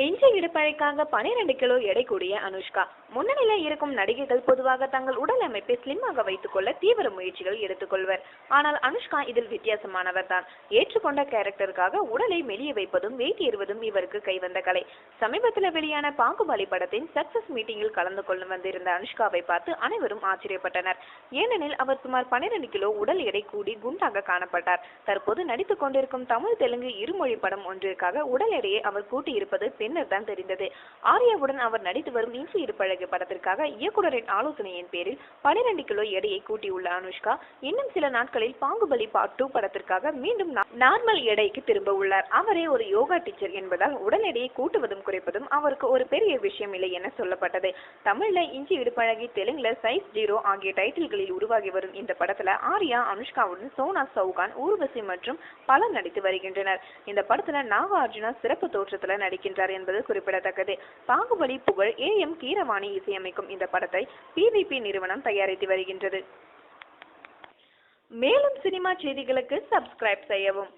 இஞ்சி இடுப்பழைக்காக 12 கிலோ எடை கூடிய அனுஷ்கா. முன்னணியில் இருக்கும் நடிகைகள் பொதுவாக தங்கள் உடல் அமைப்பை ஸ்லிம்மாக வைத்துக் கொள்ள தீவிர முயற்சிகள் எடுத்துக்கொள்வர். ஆனால் அனுஷ்கா இதில் வித்தியாசமானவர் தான். ஏற்றுக்கொண்ட கேரக்டருக்காக உடலை மெலிய வைப்பதும் வெயிட் ஏறுவதும் இவருக்கு கைவந்த கலை. சமீபத்தில் வெளியான பாகுபலி படத்தின் சக்சஸ் மீட்டிங்கில் கலந்து கொள்ள வந்திருந்த அனுஷ்காவை பார்த்து அனைவரும் ஆச்சரியப்பட்டனர். ஏனெனில் அவர் சுமார் 12 கிலோ உடல் எடை கூடி குண்டாக காணப்பட்டார். தற்போது நடித்துக் கொண்டிருக்கும் தமிழ் தெலுங்கு இருமொழி படம் ஒன்றிற்காக உடல் எடையை அவர் கூட்டியிருப்பது பின்னர் தான் தெரிந்தது. ஆர்யாவுடன் அவர் நடித்து வரும் இஞ்சி இடுப்பழகு படத்திற்காக இயக்குனரின் ஆலோசனையின் பேரில் 12 கிலோ எடையை கூட்டியுள்ள அனுஷ்கா இன்னும் சில நாட்களில் பாகுபலி பார்ட் 2 படத்திற்காக மீண்டும் நார்மல் எடைக்கு திரும்ப உள்ளார். அவரே ஒரு யோகா டீச்சர் என்பதால் உடல் எடையை கூட்டுவதும் குறைப்பதும் அவருக்கு ஒரு பெரிய விஷயம் இல்லை என சொல்லப்பட்டது. தமிழ்ல இஞ்சி இடுப்பழகி, தெலுங்குல சைஸ் 0 ஆகிய டைட்டில்களில் உருவாகி வரும் இந்த படத்துல ஆர்யா, அனுஷ்காவுடன் சோனா சவுகான், ஊர்வசி மற்றும் பலர் நடித்து வருகின்றனர். இந்த படத்துல நாகார்ஜுனா சிறப்பு தோற்றத்துல நடிக்கின்றார் என்பது குறிப்பிடத்தக்கது. பாகுபலி புகழ் AM கீரவாணி இசையமைக்கும் இந்த படத்தை PVP நிறுவனம் தயாரித்து வருகின்றது. மேலும் சினிமா செய்திகளுக்கு சப்ஸ்கிரைப் செய்யவும்.